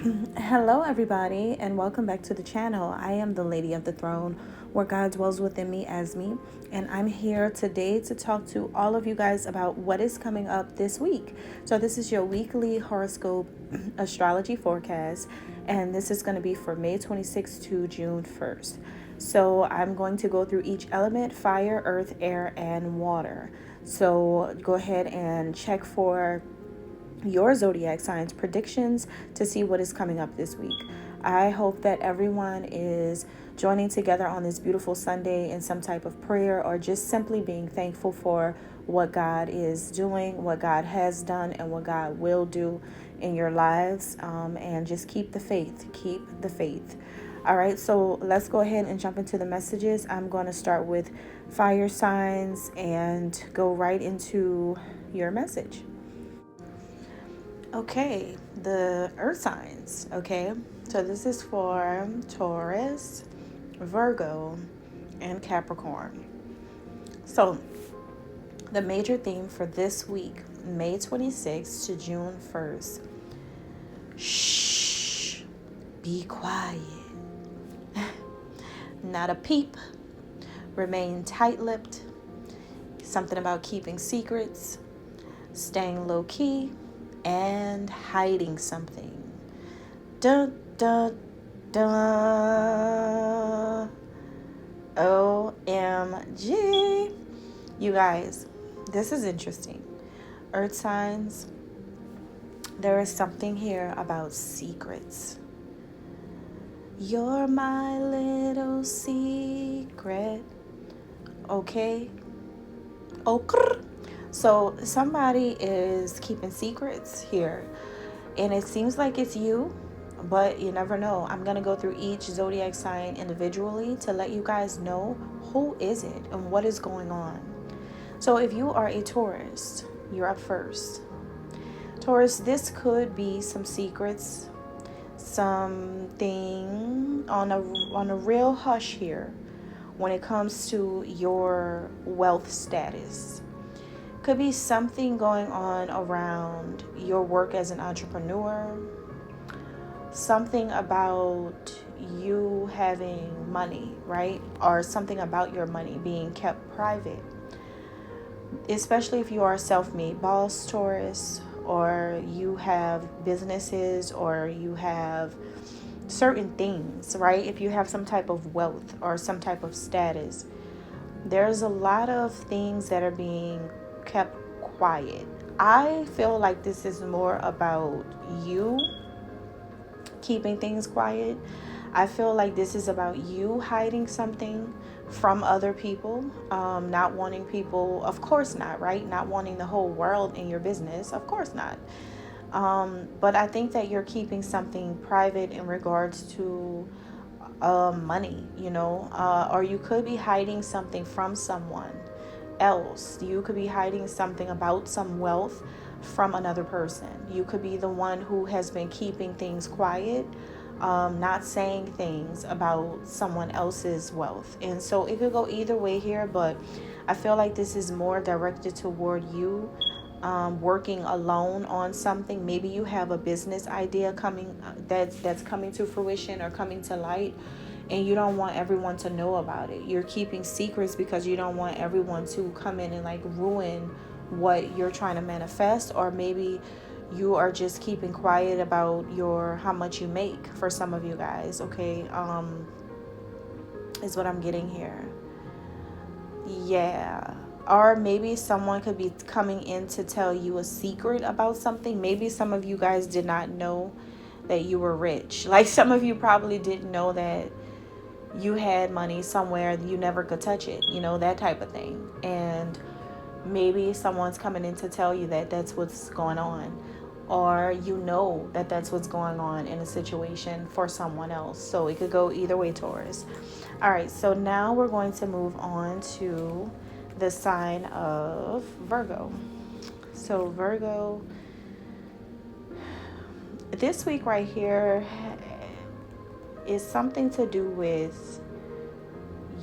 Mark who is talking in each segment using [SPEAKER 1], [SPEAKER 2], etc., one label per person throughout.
[SPEAKER 1] Hello, everybody, and welcome back to the channel. I am the Lady of the Throne, where God dwells within me as me, and I'm here today to talk to all of you guys about what is coming up this week. So, this is your weekly horoscope astrology forecast, and this is going to be for May 26th to June 1st. So, I'm going to go through each element: fire, earth, air, and water. So, go ahead and check for your zodiac signs predictions to see what is coming up this week. I hope that everyone is joining together on this beautiful Sunday in some type of prayer or just simply being thankful for what God is doing, what God has done, and what God will do in your lives. And just keep the faith. Keep the faith. All right, so let's go ahead and jump into the messages. I'm going to start with fire signs and go right into your message. Okay, the earth signs. Okay, so this is for Taurus, Virgo, and Capricorn. So, the major theme for this week, May 26th to June 1st. Shh, be quiet. Not a peep. Remain tight lipped. Something about keeping secrets, staying low key, and hiding something. Dun, dun, dun. OMG. You guys, this is interesting. Earth signs, there is something here about secrets. You're my little secret. Okay? Okay. So somebody is keeping secrets here, and it seems like it's you, but you never know. I'm going to go through each zodiac sign individually to let you guys know who is it and what is going on. So if you are a Taurus, you're up first. Taurus, this could be some secrets, something on a real hush here when it comes to your wealth status. Could be something going on around your work as an entrepreneur, something about you having money, right? Or something about your money being kept private. Especially if you are a self-made boss, Taurus, or you have businesses, or you have certain things, right? If you have some type of wealth or some type of status, there's a lot of things that are being kept quiet. I feel like this is more about you keeping things quiet. I feel like this is about you hiding something from other people, not wanting people, of course not, right? Not wanting the whole world in your business, of course not. But I think that you're keeping something private in regards to money, or you could be hiding something from someone else. You could be hiding something about some wealth from another person. You could be the one who has been keeping things quiet, not saying things about someone else's wealth. And so it could go either way here, but I feel like this is more directed toward you working alone on something. Maybe you have a business idea coming that's coming to fruition or coming to light, and you don't want everyone to know about it. You're keeping secrets because you don't want everyone to come in and like ruin what you're trying to manifest. Or maybe you are just keeping quiet about how much you make, for some of you guys. Okay, is what I'm getting here. Yeah. Or maybe someone could be coming in to tell you a secret about something. Maybe some of you guys did not know that you were rich. Like, some of you probably didn't know that you had money somewhere, you never could touch it, that type of thing. And maybe someone's coming in to tell you that that's what's going on, or that that's what's going on in a situation for someone else. So it could go either way, Taurus. All right, so now we're going to move on to the sign of Virgo. So Virgo, this week right here is something to do with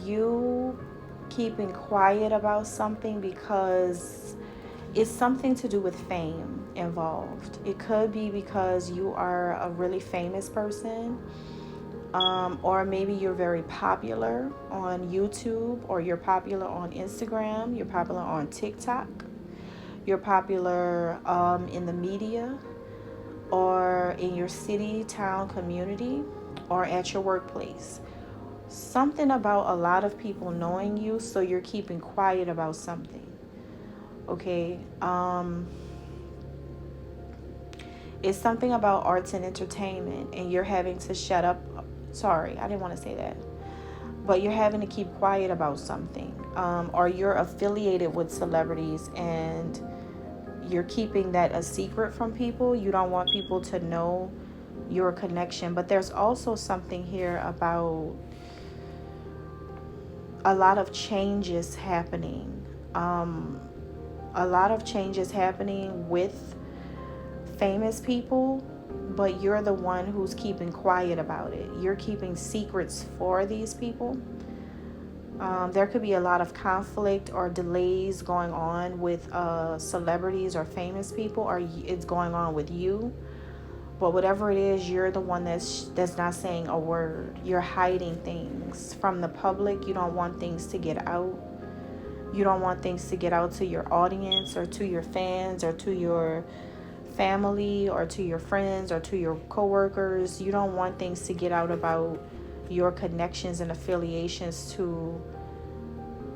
[SPEAKER 1] you keeping quiet about something because it's something to do with fame. involved. It could be because you are a really famous person, or maybe you're very popular on YouTube, or you're popular on Instagram, you're popular on TikTok, you're popular in the media, or in your city, town, community, or at your workplace. Something about a lot of people knowing you, so you're keeping quiet about something. Okay. It's something about arts and entertainment, and you're having to shut up. Sorry, I didn't want to say that. But you're having to keep quiet about something. Or you're affiliated with celebrities and you're keeping that a secret from people. You don't want people to know your connection. But there's also something here about a lot of changes happening. A lot of changes happening with famous people, but you're the one who's keeping quiet about it. You're keeping secrets for these people. There could be a lot of conflict or delays going on with celebrities or famous people, or it's going on with you. But whatever it is, you're the one that's not saying a word. You're hiding things from the public. You don't want things to get out. You don't want things to get out to your audience or to your fans or to your family or to your friends or to your coworkers. You don't want things to get out about your connections and affiliations to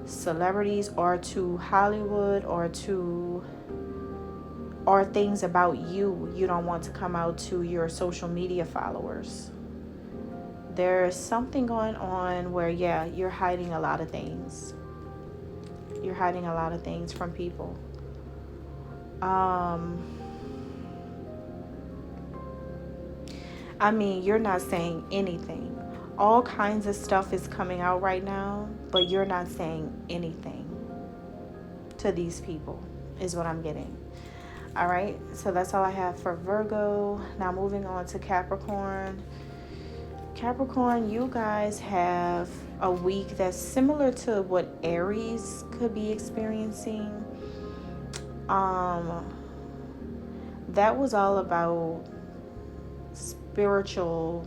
[SPEAKER 1] celebrities or to Hollywood or things about you. You don't want to come out to your social media followers. There's something going on where, yeah, you're hiding a lot of things. You're hiding a lot of things from people. I mean, you're not saying anything. All kinds of stuff is coming out right now, but you're not saying anything to these people, is what I'm getting. All right, so that's all I have for Virgo. Now moving on to Capricorn. Capricorn, you guys have a week that's similar to what Aries could be experiencing. That was all about spiritual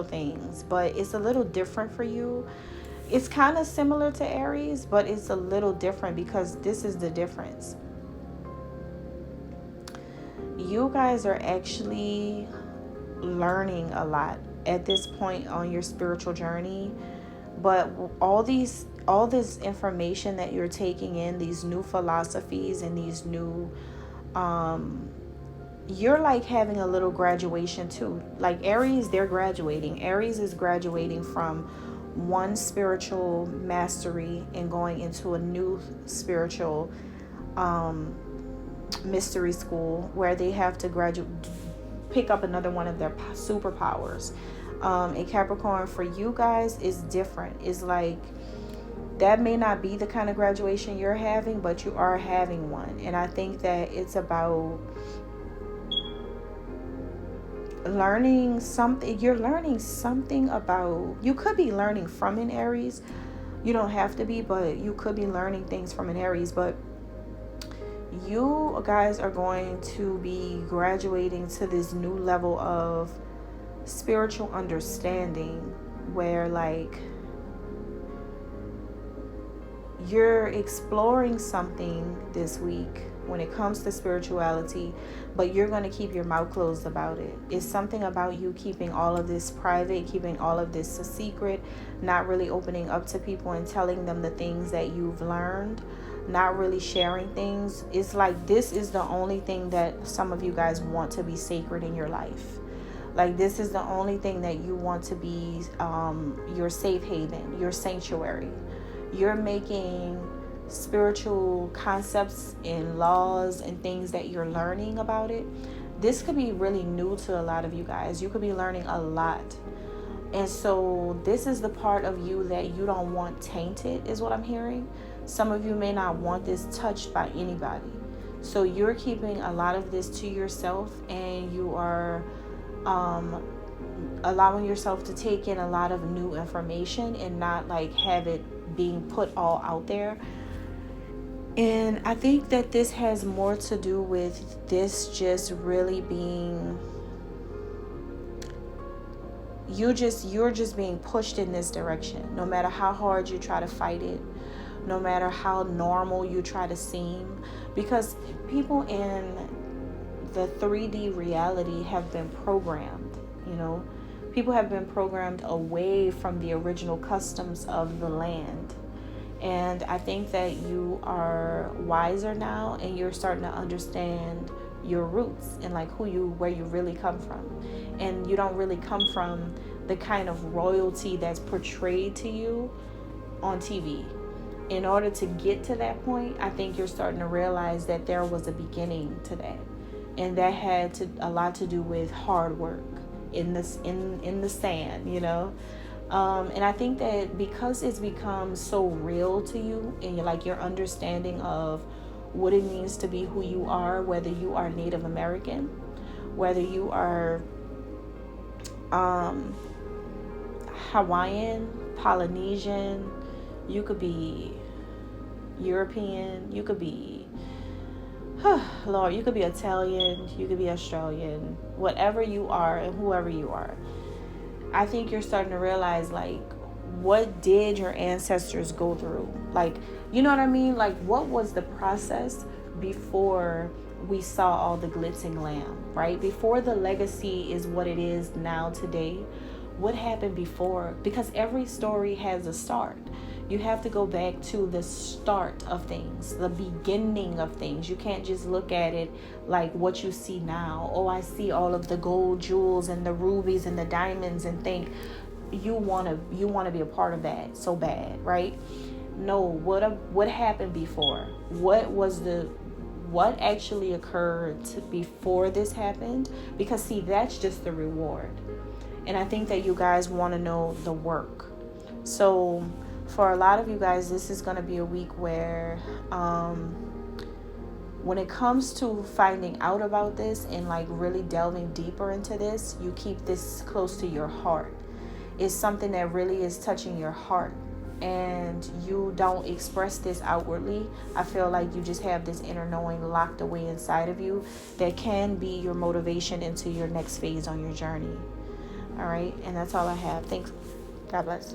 [SPEAKER 1] things, but it's a little different for you. It's kind of similar to Aries, but it's a little different because this is the difference. You guys are actually learning a lot at this point on your spiritual journey, but all this information that you're taking in, these new philosophies and these new you're like having a little graduation too. Like Aries, they're graduating. Aries is graduating from one spiritual mastery and going into a new spiritual mystery school where they have to pick up another one of their superpowers. In Capricorn, for you guys, is different. It's like that may not be the kind of graduation you're having, but you are having one. And I think that it's about learning something. You're learning something about, you could be learning from an Aries. You don't have to be, but you could be learning things from an Aries. But you guys are going to be graduating to this new level of spiritual understanding where like you're exploring something this week when it comes to spirituality, but you're going to keep your mouth closed about it. It's something about you keeping all of this private, keeping all of this a secret, not really opening up to people and telling them the things that you've learned, not really sharing things. It's like this is the only thing that some of you guys want to be sacred in your life. Like this is the only thing that you want to be your safe haven, your sanctuary. You're making spiritual concepts and laws and things that you're learning about it. This could be really new to a lot of you guys. You could be learning a lot. And so this is the part of you that you don't want tainted, is what I'm hearing. Some of you may not want this touched by anybody. So you're keeping a lot of this to yourself, and you are allowing yourself to take in a lot of new information and not like have it being put all out there. And I think that this has more to do with this just really being, you're just being pushed in this direction. No matter how hard you try to fight it, no matter how normal you try to seem, because people in the 3D reality have been programmed, you know. People have been programmed away from the original customs of the land. And I think that you are wiser now, and you're starting to understand your roots and like where you really come from. And you don't really come from the kind of royalty that's portrayed to you on TV. In order to get to that point, I think you're starting to realize that there was a beginning to that. And that had a lot to do with hard work in the sand, you know. And I think that because it's become so real to you, and your understanding of what it means to be who you are, whether you are Native American, whether you are Hawaiian, Polynesian, you could be European, you could be Lord, you could be Italian, you could be Australian, whatever you are and whoever you are. I think you're starting to realize, like, what did your ancestors go through? Like, you know what I mean? Like, what was the process before we saw all the glitz and glam, right? Before the legacy is what it is now today, what happened before? Because every story has a start. You have to go back to the start of things, the beginning of things. You can't just look at it like what you see now. Oh, I see all of the gold jewels and the rubies and the diamonds, and think you want to be a part of that so bad, right? No, what happened before? What actually occurred before this happened? Because see, that's just the reward. And I think that you guys want to know the work. So for a lot of you guys, this is going to be a week where when it comes to finding out about this and like really delving deeper into this, you keep this close to your heart. It's something that really is touching your heart, and you don't express this outwardly. I feel like you just have this inner knowing locked away inside of you that can be your motivation into your next phase on your journey. All right, and that's all I have. Thanks. God bless.